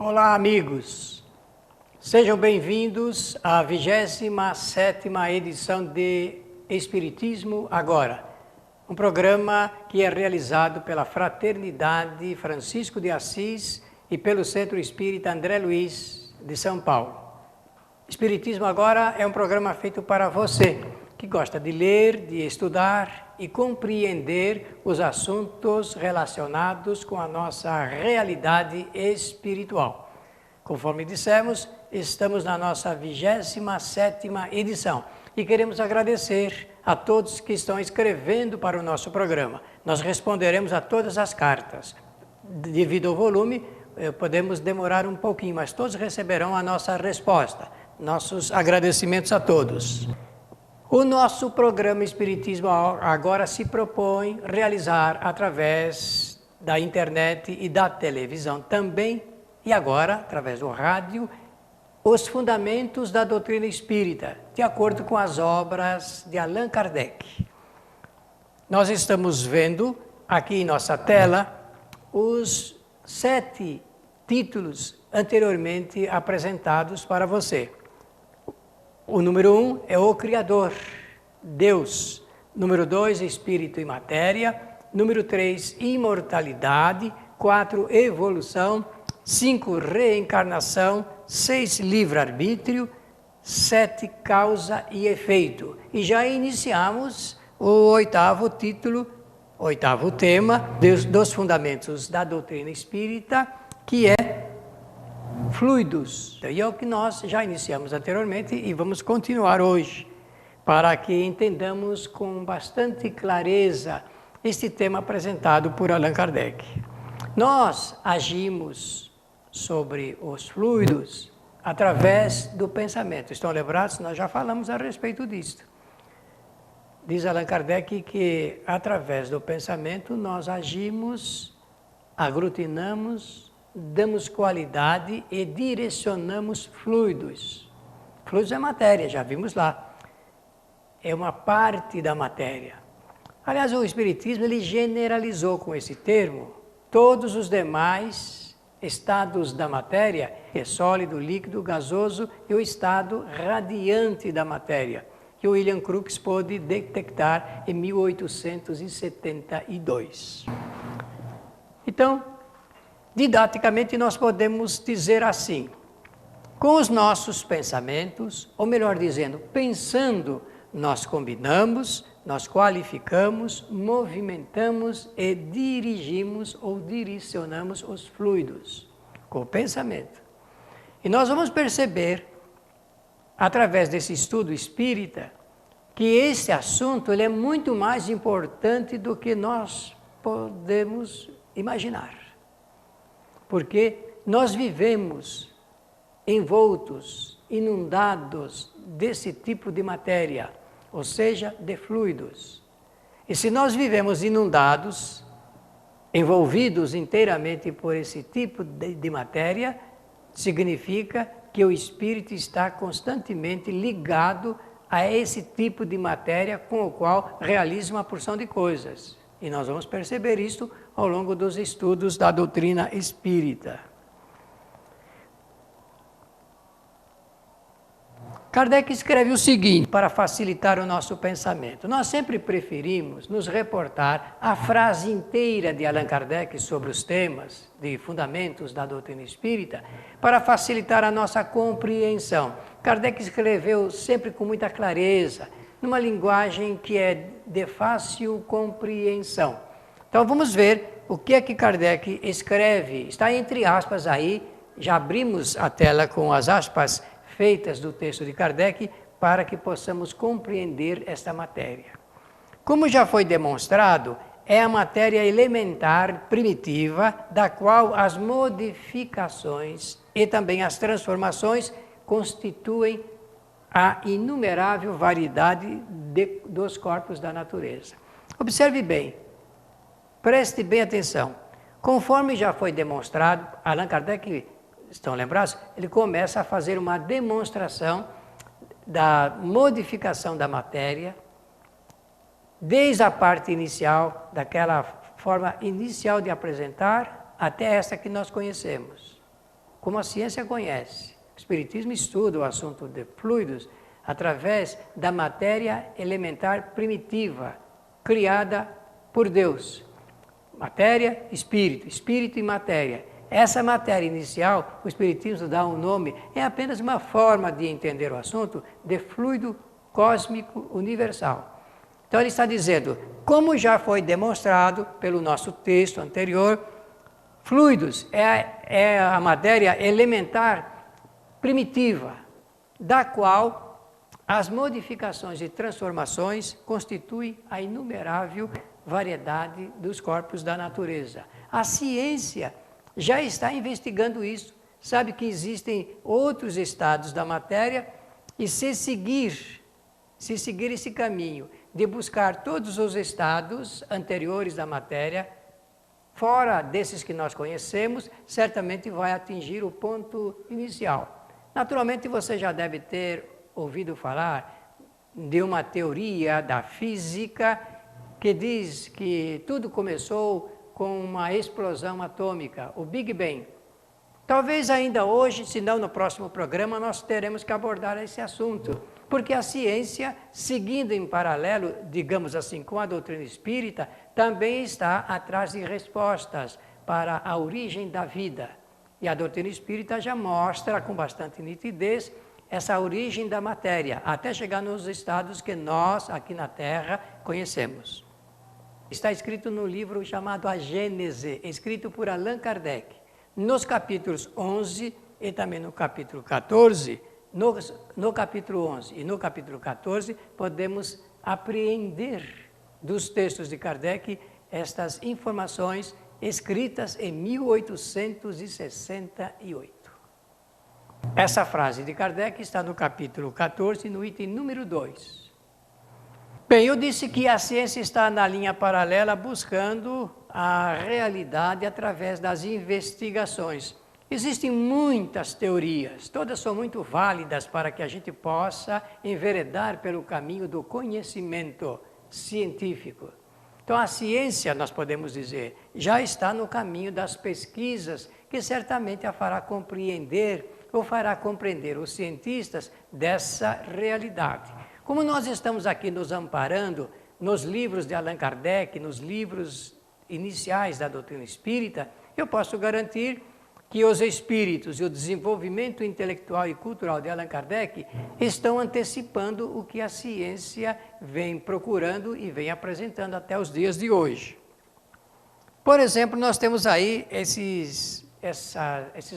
Olá, amigos. Sejam bem-vindos à 27ª edição de Espiritismo Agora, um programa que é realizado pela Fraternidade Francisco de Assis e pelo Centro Espírita André Luiz de São Paulo. Espiritismo Agora é um programa feito para você, que gosta de ler, de estudar e compreender os assuntos relacionados com a nossa realidade espiritual. Conforme dissemos, estamos na nossa 27ª edição e queremos agradecer a todos que estão escrevendo para o nosso programa. Nós responderemos a todas as cartas. Devido ao volume, podemos demorar um pouquinho, mas todos receberão a nossa resposta. Nossos agradecimentos a todos. O nosso programa Espiritismo Agora se propõe realizar através da internet e da televisão também, e agora, através do rádio, os fundamentos da doutrina espírita, de acordo com as obras de Allan Kardec. Nós estamos vendo aqui em nossa tela os 7 títulos anteriormente apresentados para você. O número 1 é o Criador, Deus. Número 2, Espírito e Matéria. Número 3, Imortalidade. 4, Evolução. 5, Reencarnação. 6, Livre-Arbítrio. 7, Causa e Efeito. E já iniciamos o 8º título, 8º tema dos fundamentos da doutrina espírita, que é fluidos. E é o que nós já iniciamos anteriormente e vamos continuar hoje, para que entendamos com bastante clareza este tema apresentado por Allan Kardec. Nós agimos sobre os fluidos através do pensamento. Estão lembrados? Nós já falamos a respeito disso. Diz Allan Kardec que através do pensamento nós agimos, aglutinamos, damos qualidade e direcionamos fluidos. Fluidos é matéria, já vimos lá. É uma parte da matéria. Aliás, o Espiritismo ele generalizou com esse termo todos os demais estados da matéria, que é sólido, líquido, gasoso, e o estado radiante da matéria, que o William Crookes pôde detectar em 1872. Então, didaticamente, nós podemos dizer assim: com os nossos pensamentos, ou melhor dizendo, pensando, nós combinamos, nós qualificamos, movimentamos e dirigimos ou direcionamos os fluidos com o pensamento. E nós vamos perceber, através desse estudo espírita, que esse assunto ele é muito mais importante do que nós podemos imaginar. Porque nós vivemos envoltos, inundados desse tipo de matéria, ou seja, de fluidos. E se nós vivemos inundados, envolvidos inteiramente por esse tipo de matéria, significa que o espírito está constantemente ligado a esse tipo de matéria com o qual realiza uma porção de coisas. E nós vamos perceber isso ao longo dos estudos da doutrina espírita. Kardec escreve o seguinte, para facilitar o nosso pensamento. Nós sempre preferimos nos reportar a frase inteira de Allan Kardec sobre os temas de fundamentos da doutrina espírita, para facilitar a nossa compreensão. Kardec escreveu sempre com muita clareza, numa linguagem que é de fácil compreensão. Então vamos ver o que é que Kardec escreve. Está entre aspas aí, já abrimos a tela com as aspas feitas do texto de Kardec para que possamos compreender esta matéria. Como já foi demonstrado, é a matéria elementar primitiva da qual as modificações e também as transformações constituem a inumerável variedade dos corpos da natureza. Observe bem, preste bem atenção. Conforme já foi demonstrado, Allan Kardec, estão lembrados? Ele começa a fazer uma demonstração da modificação da matéria, desde a parte inicial, daquela forma inicial de apresentar, até essa que nós conhecemos. como a ciência conhece. O Espiritismo estuda o assunto de fluidos através da matéria elementar primitiva, criada por Deus. Matéria, espírito e matéria. Essa matéria inicial, o Espiritismo dá um nome, é apenas uma forma de entender o assunto de fluido cósmico universal. Então ele está dizendo, como já foi demonstrado pelo nosso texto anterior, fluidos é a matéria elementar primitiva, da qual as modificações e transformações constituem a inumerável variedade dos corpos da natureza. A ciência já está investigando isso, sabe que existem outros estados da matéria e se seguir esse caminho de buscar todos os estados anteriores da matéria, fora desses que nós conhecemos, certamente vai atingir o ponto inicial. Naturalmente você já deve ter ouvido falar de uma teoria da física que diz que tudo começou com uma explosão atômica, o Big Bang. Talvez ainda hoje, se não no próximo programa, nós teremos que abordar esse assunto, porque a ciência, seguindo em paralelo, digamos assim, com a doutrina espírita, também está atrás de respostas para a origem da vida. E a doutrina espírita já mostra com bastante nitidez essa origem da matéria, até chegar nos estados que nós, aqui na Terra, conhecemos. Está escrito no livro chamado A Gênese, escrito por Allan Kardec. Nos capítulos 11 e também no capítulo 14, no capítulo 11 e no capítulo 14, podemos apreender dos textos de Kardec estas informações escritas em 1868. Essa frase de Kardec está no capítulo 14, no item número 2. Bem, eu disse que a ciência está na linha paralela buscando a realidade através das investigações. Existem muitas teorias, todas são muito válidas para que a gente possa enveredar pelo caminho do conhecimento científico. Então a ciência, nós podemos dizer, já está no caminho das pesquisas que certamente a fará compreender ou fará compreender os cientistas dessa realidade. Como nós estamos aqui nos amparando nos livros de Allan Kardec, nos livros iniciais da doutrina espírita, eu posso garantir que os espíritos e o desenvolvimento intelectual e cultural de Allan Kardec estão antecipando o que a ciência vem procurando e vem apresentando até os dias de hoje. Por exemplo, nós temos aí esses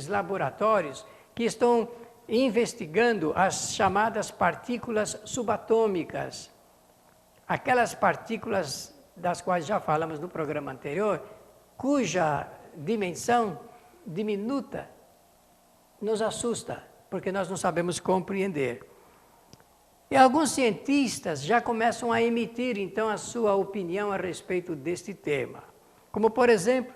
laboratórios que estão investigando as chamadas partículas subatômicas, aquelas partículas das quais já falamos no programa anterior, cuja dimensão diminuta nos assusta, porque nós não sabemos compreender. E alguns cientistas já começam a emitir, então, a sua opinião a respeito deste tema. Como, por exemplo,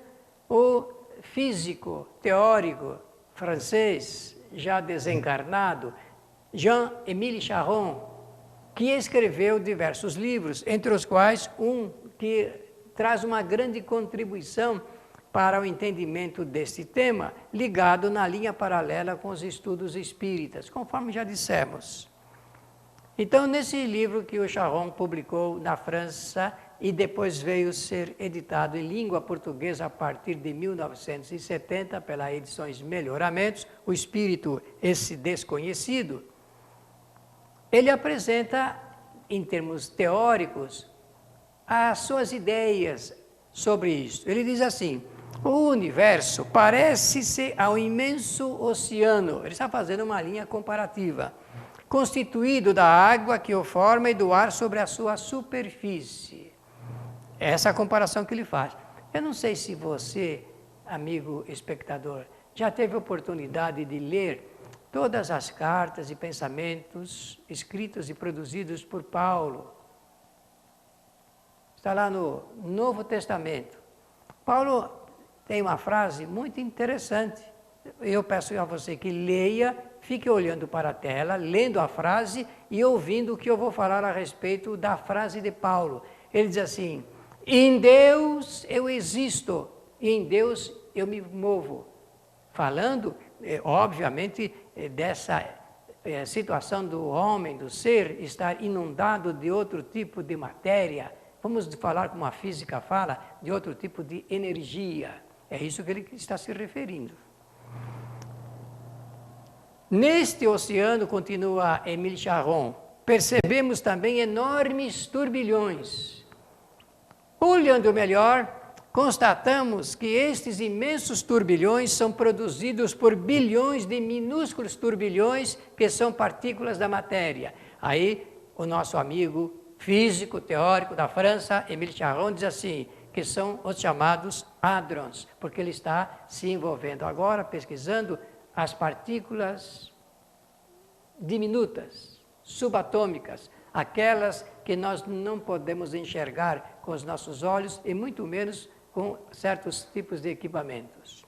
o físico teórico francês, já desencarnado, Jean-Émile Charron, que escreveu diversos livros, entre os quais um que traz uma grande contribuição para o entendimento deste tema, ligado na linha paralela com os estudos espíritas, conforme já dissemos. Então, nesse livro que o Charron publicou na França e depois veio ser editado em língua portuguesa a partir de 1970 pela Edições Melhoramentos, O Espírito, esse Desconhecido, ele apresenta, em termos teóricos, as suas ideias sobre isso. Ele diz assim: o universo parece-se ao imenso oceano. Ele está fazendo uma linha comparativa, constituído da água que o forma e do ar sobre a sua superfície. Essa é a comparação que ele faz. Eu não sei se você, amigo espectador, já teve oportunidade de ler todas as cartas e pensamentos escritos e produzidos por Paulo. Está lá no Novo Testamento. Paulo tem uma frase muito interessante. Eu peço a você que leia, fique olhando para a tela, lendo a frase e ouvindo o que eu vou falar a respeito da frase de Paulo. Ele diz assim: em Deus eu existo, e em Deus eu me movo. Falando obviamente, dessa situação do homem, do ser, estar inundado de outro tipo de matéria. Vamos falar, como a física fala, de outro tipo de energia. É isso que ele está se referindo. Neste oceano, continua Émile Charron, percebemos também enormes turbilhões. Olhando melhor, constatamos que estes imensos turbilhões são produzidos por bilhões de minúsculos turbilhões que são partículas da matéria. Aí, o nosso amigo físico, teórico da França, Émile Charron, diz assim, que são os chamados hadrons, porque ele está se envolvendo agora, pesquisando as partículas diminutas, subatômicas, aquelas que nós não podemos enxergar com os nossos olhos e muito menos com certos tipos de equipamentos.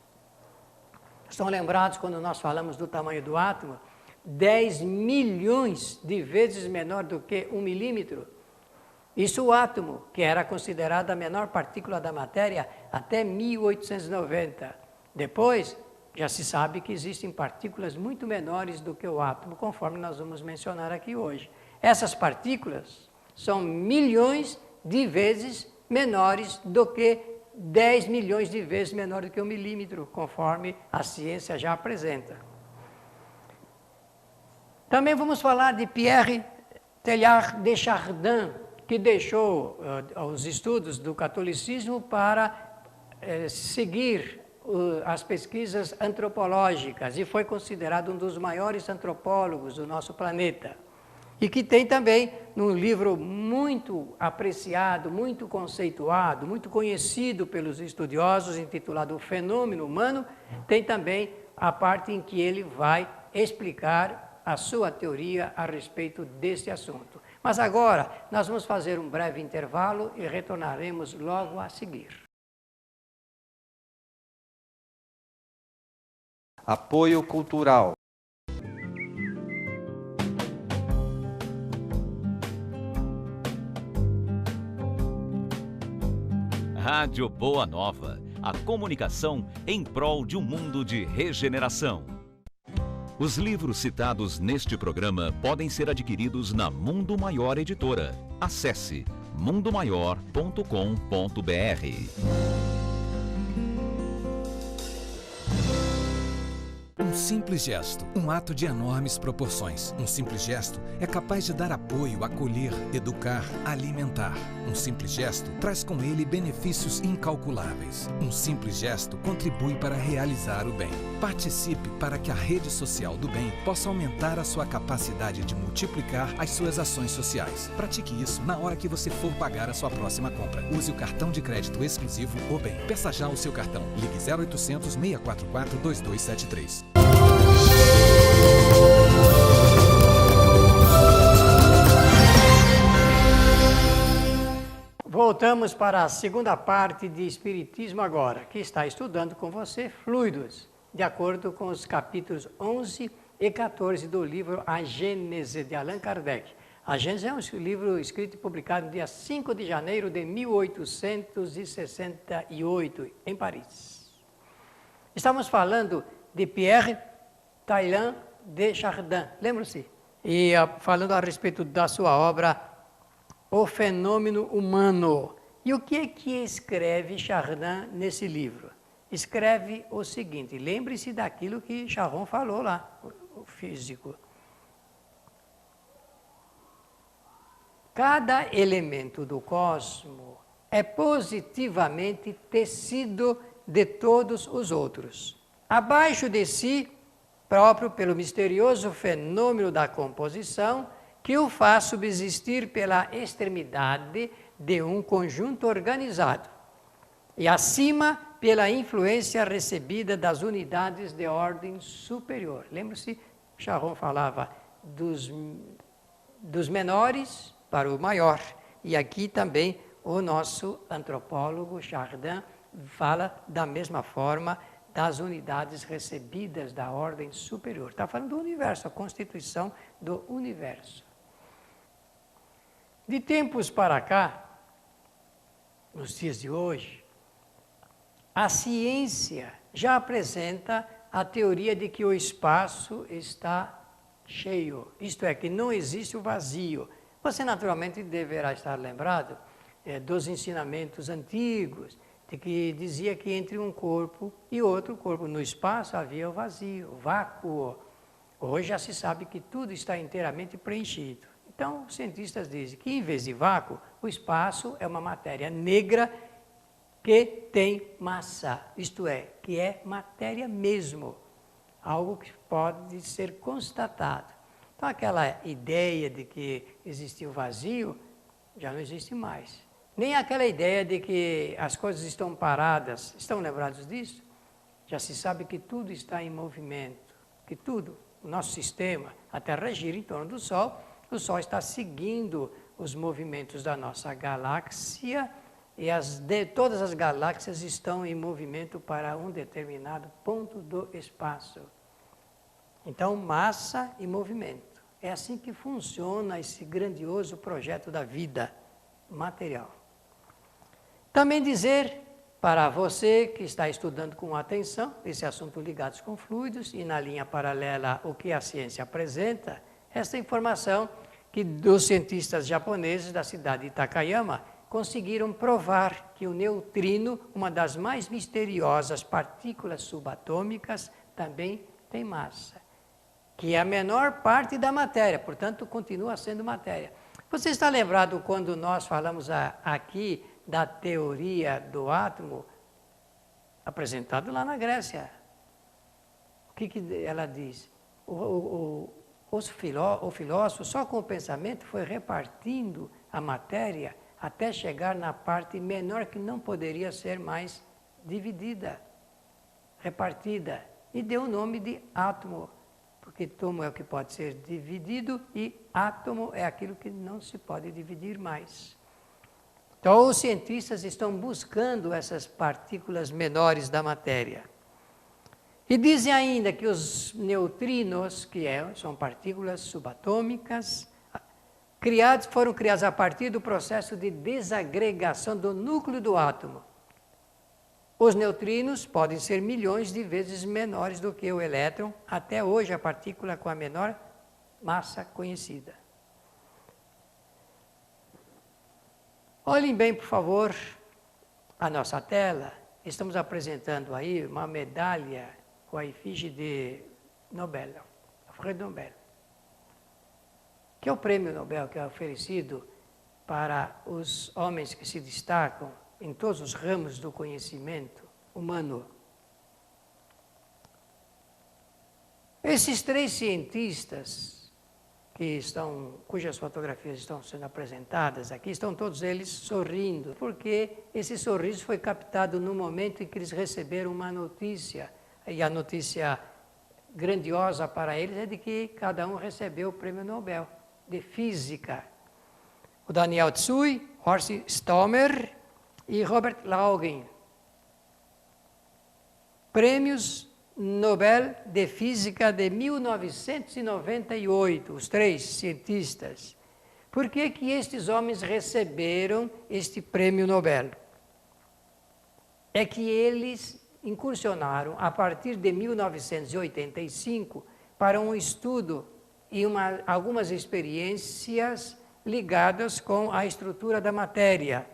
Estão lembrados quando nós falamos do tamanho do átomo? 10 milhões de vezes menor do que 1 milímetro. Isso o átomo, que era considerada a menor partícula da matéria até 1890. Depois, já se sabe que existem partículas muito menores do que o átomo, conforme nós vamos mencionar aqui hoje. Essas partículas são milhões de vezes menores do que 10 milhões de vezes menor do que 1 milímetro, conforme a ciência já apresenta. Também vamos falar de Pierre Teilhard de Chardin, que deixou os estudos do catolicismo para seguir as pesquisas antropológicas e foi considerado um dos maiores antropólogos do nosso planeta. E que tem também, num livro muito apreciado, muito conceituado, muito conhecido pelos estudiosos, intitulado O Fenômeno Humano, tem também a parte em que ele vai explicar a sua teoria a respeito deste assunto. Mas agora, nós vamos fazer um breve intervalo e retornaremos logo a seguir. Apoio cultural. Rádio Boa Nova, a comunicação em prol de um mundo de regeneração. Os livros citados neste programa podem ser adquiridos na Mundo Maior Editora. Acesse mundomaior.com.br. Um simples gesto, um ato de enormes proporções. Um simples gesto é capaz de dar apoio, acolher, educar, alimentar. Um simples gesto traz com ele benefícios incalculáveis. Um simples gesto contribui para realizar o bem. Participe para que a rede social do bem possa aumentar a sua capacidade de multiplicar as suas ações sociais. Pratique isso na hora que você for pagar a sua próxima compra. Use o cartão de crédito exclusivo O Bem. Peça já o seu cartão. Ligue 0800 644 2273. Voltamos para a segunda parte de Espiritismo agora, que está estudando com você fluidos, de acordo com os capítulos 11 e 14 do livro A Gênese, de Allan Kardec. A Gênese é um livro escrito e publicado no dia 5 de janeiro de 1868, em Paris. Estamos falando de Pierre Teilhard de Chardin, lembram-se? E falando a respeito da sua obra O Fenômeno Humano. E o que escreve Chardin nesse livro? Escreve o seguinte, lembre-se daquilo que Charron falou lá, o físico. Cada elemento do cosmos é positivamente tecido de todos os outros. Abaixo de si, próprio pelo misterioso fenômeno da composição, que o faz subsistir pela extremidade de um conjunto organizado. E acima, pela influência recebida das unidades de ordem superior. Lembra-se, Charron falava dos menores para o maior. E aqui também o nosso antropólogo Chardin fala da mesma forma das unidades recebidas da ordem superior. Está falando do universo, a constituição do universo. De tempos para cá, nos dias de hoje, a ciência já apresenta a teoria de que o espaço está cheio, isto é, que não existe o vazio. Você naturalmente deverá estar lembrado dos ensinamentos antigos, de que dizia que entre um corpo e outro corpo no espaço havia o vazio, o vácuo. Hoje já se sabe que tudo está inteiramente preenchido. Então, os cientistas dizem que, em vez de vácuo, o espaço é uma matéria negra que tem massa, isto é, que é matéria mesmo, algo que pode ser constatado. Então, aquela ideia de que existia o vazio já não existe mais. Nem aquela ideia de que as coisas estão paradas. Estão lembrados disso? Já se sabe que tudo está em movimento, que tudo, o nosso sistema, a Terra gira em torno do Sol, o Sol está seguindo os movimentos da nossa galáxia e todas as galáxias estão em movimento para um determinado ponto do espaço. Então, massa e movimento. É assim que funciona esse grandioso projeto da vida material. Também dizer para você que está estudando com atenção esse assunto ligados com fluidos e na linha paralela o que a ciência apresenta, esta informação que dos cientistas japoneses da cidade de Takayama conseguiram provar que o neutrino, uma das mais misteriosas partículas subatômicas, também tem massa, que é a menor parte da matéria, portanto, continua sendo matéria. Você está lembrado quando nós falamos aqui da teoria do átomo, apresentado lá na Grécia? O que ela diz? O filósofo, só com o pensamento, foi repartindo a matéria até chegar na parte menor que não poderia ser mais dividida, repartida, e deu o nome de átomo, porque átomo é o que pode ser dividido e átomo é aquilo que não se pode dividir mais. Então, os cientistas estão buscando essas partículas menores da matéria. E dizem ainda que os neutrinos, são partículas subatômicas, foram criados a partir do processo de desagregação do núcleo do átomo. Os neutrinos podem ser milhões de vezes menores do que o elétron, até hoje a partícula com a menor massa conhecida. Olhem bem, por favor, a nossa tela. Estamos apresentando aí uma medalha com a efígie de Nobel, Alfredo Nobel, que é o prêmio Nobel que é oferecido para os homens que se destacam em todos os ramos do conhecimento humano. Esses 3 cientistas cujas fotografias estão sendo apresentadas aqui, estão todos eles sorrindo, porque esse sorriso foi captado no momento em que eles receberam uma notícia, e a notícia grandiosa para eles é de que cada um recebeu o prêmio Nobel de Física. O Daniel Tsui, Horst Staumer e Robert Laugen. Prêmios Nobel de Física de 1998, os 3 cientistas. Por que estes homens receberam este prêmio Nobel? É que eles incursionaram, a partir de 1985, para um estudo e algumas experiências ligadas com a estrutura da matéria.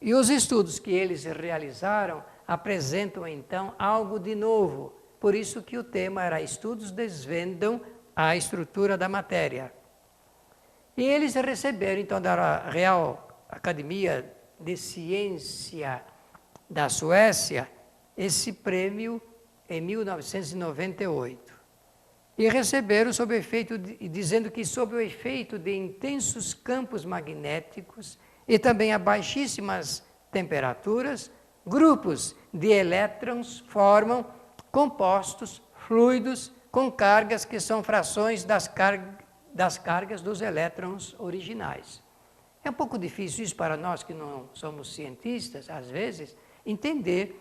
E os estudos que eles realizaram apresentam, então, algo de novo. Por isso que o tema era Estudos desvendam a estrutura da matéria. E eles receberam, então, da Real Academia de Ciência da Suécia, esse prêmio em 1998. E receberam dizendo que sob o efeito de intensos campos magnéticos e também a baixíssimas temperaturas, grupos de elétrons formam compostos fluidos com cargas que são frações das cargas dos elétrons originais. É um pouco difícil isso para nós que não somos cientistas, às vezes, entender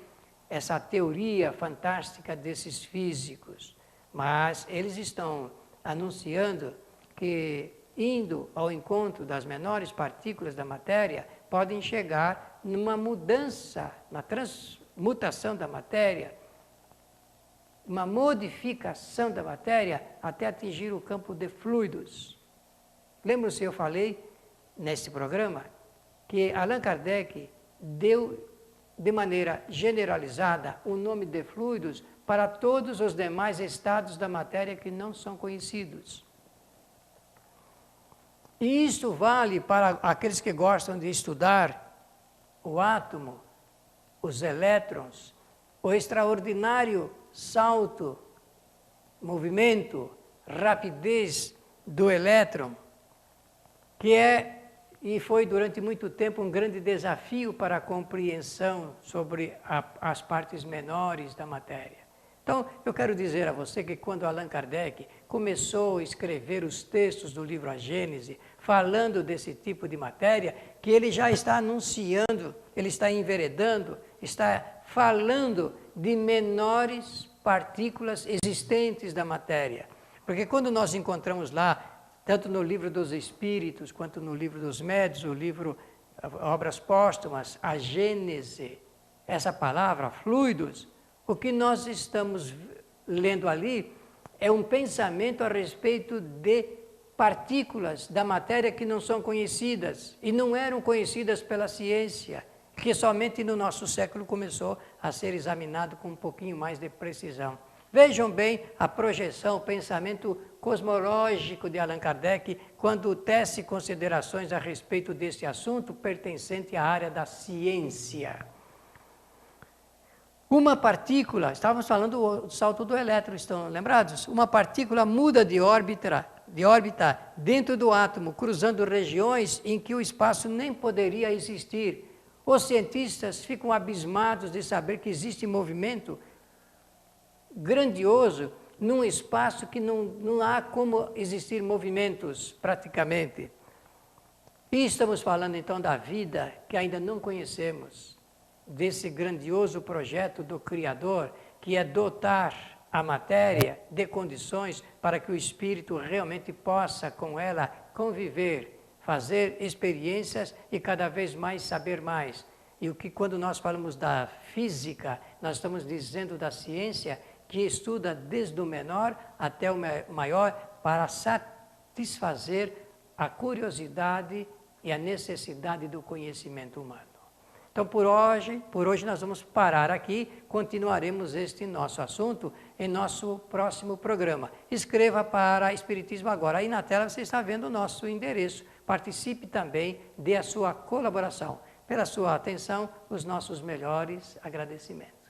essa teoria fantástica desses físicos, mas eles estão anunciando que, indo ao encontro das menores partículas da matéria, podem chegar numa mudança, na transmutação da matéria, uma modificação da matéria até atingir o campo de fluidos. Lembra-se, eu falei neste programa que Allan Kardec deu de maneira generalizada o nome de fluidos para todos os demais estados da matéria que não são conhecidos. E isso vale para aqueles que gostam de estudar o átomo, os elétrons, o extraordinário salto, movimento, rapidez do elétron, que é e foi durante muito tempo um grande desafio para a compreensão sobre as partes menores da matéria. Então, eu quero dizer a você que quando Allan Kardec começou a escrever os textos do livro A Gênese, falando desse tipo de matéria, que ele já está anunciando, ele está enveredando, está falando de menores partículas existentes da matéria. Porque quando nós encontramos lá, tanto no livro dos Espíritos, quanto no livro dos Médiuns, o livro Obras Póstumas, a Gênese, essa palavra, fluidos, o que nós estamos lendo ali é um pensamento a respeito de partículas da matéria que não são conhecidas e não eram conhecidas pela ciência, que somente no nosso século começou a ser examinado com um pouquinho mais de precisão. Vejam bem a projeção, o pensamento cosmológico de Allan Kardec, quando tece considerações a respeito desse assunto pertencente à área da ciência. Uma partícula, estávamos falando do salto do elétron, estão lembrados? Uma partícula muda de órbita dentro do átomo, cruzando regiões em que o espaço nem poderia existir. Os cientistas ficam abismados de saber que existe movimento grandioso num espaço que não há como existir movimentos praticamente. E estamos falando então da vida que ainda não conhecemos, desse grandioso projeto do Criador, que é dotar a matéria de condições para que o espírito realmente possa com ela conviver, fazer experiências e cada vez mais saber mais. E o que quando nós falamos da física, nós estamos dizendo da ciência, que estuda desde o menor até o maior para satisfazer a curiosidade e a necessidade do conhecimento humano. Então, por hoje nós vamos parar aqui, continuaremos este nosso assunto em nosso próximo programa. Escreva para Espiritismo Agora. Aí na tela você está vendo o nosso endereço. Participe também, dê a sua colaboração. Pela sua atenção, os nossos melhores agradecimentos.